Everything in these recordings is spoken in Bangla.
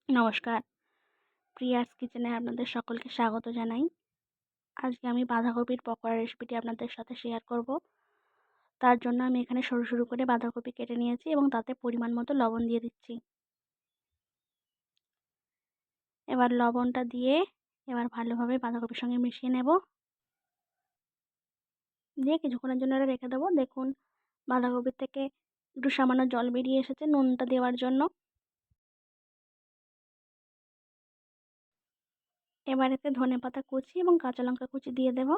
নমস্কার, প্রিয়াস কিচেনে আপনাদের সকলকে স্বাগত জানাই। আজকে আমি বাঁধাকপির পকোড়া রেসিপিটি আপনাদের সাথে শেয়ার করব। তার জন্য আমি এখানে সরু সরু করে বাঁধাকপি কেটে নিয়েছি এবং তাতে পরিমাণ মতো লবণ দিয়ে দিচ্ছি। এবার লবণটা দিয়ে ভালোভাবে বাঁধাকপির সঙ্গে মিশিয়ে নেব। দিয়ে কিছুক্ষণের জন্য এটা রেখে দেবো। দেখুন বাঁধাকপির থেকে একটু সামান্য জল বেরিয়ে এসেছে নুনটা দেওয়ার জন্য। এবার এতে ধনেপাতা কুচি এবং কাঁচা লঙ্কা কুচি দিয়ে দেব।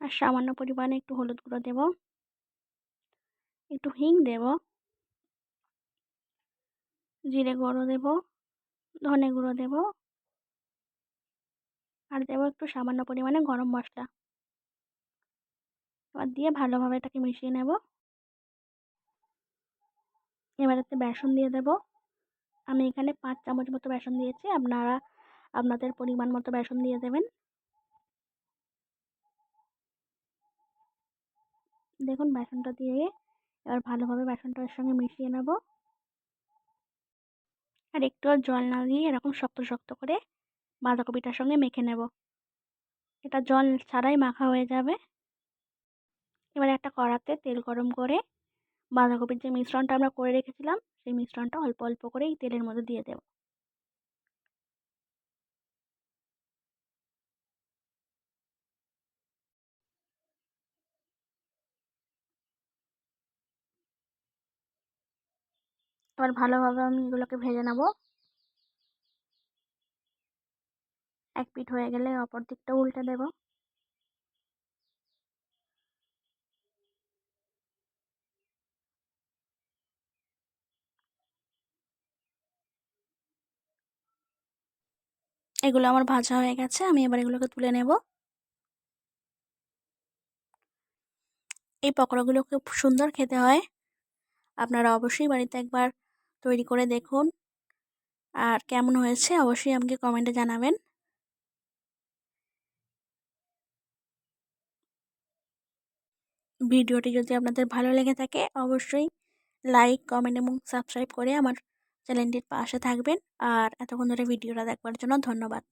আর সামান্য পরিমাণে একটু হলুদ গুঁড়ো দেব, একটু হিং দেব, জিরে গুঁড়ো দেব, ধনে গুঁড়ো দেব আর দেবো একটু সামান্য পরিমাণে গরম মশলা। এবার দিয়ে ভালোভাবে এটাকে মিশিয়ে নেব। এবার এতে বেসন দিয়ে দেব। আমি এখানে 5 চামচ মতো বেসন দিয়েছি, আপনারা আপনাদের পরিমাণ মতো বেসন দিয়ে দেবেন। দেখুন বেসনটা দিয়ে এবার ভালোভাবে বেসনটা এর সঙ্গে মিশিয়ে নেব। আর একটুও জল না দিয়ে এরকম শক্ত শক্ত করে বাঁধাকপিটার সঙ্গে মেখে নেব। এটা জল ছাড়াই মাখা হয়ে যাবে। এবার একটা কড়াতে তেল গরম করে বাঁধাকপির যে মিশ্রণটা আমরা করে রেখেছিলাম সেই মিশ্রণটা অল্প অল্প করে এই তেলের মধ্যে দিয়ে দেব। এবার ভালোভাবে আমি এগুলোকে ভেজে নেব। এক পিঠ হয়ে গেলে অপর দিকটাও উল্টে দেব। এগুলো আমার ভাজা হয়ে গেছে, আমি এবার এগুলোকে তুলে নেব। এই পকোড়াগুলো খুব সুন্দর খেতে হয়, আপনারা অবশ্যই বাড়িতে একবার তৈরি করে দেখুন। আর কেমন হয়েছে অবশ্যই আমাকে কমেন্টে জানাবেন। ভিডিওটি যদি আপনাদের ভালো লেগে থাকে অবশ্যই লাইক, কমেন্ট এবং সাবস্ক্রাইব করে আমার চ্যানেলটির পাশে থাকবেন। আর এতক্ষণ ধরে ভিডিওটা দেখবার জন্য ধন্যবাদ।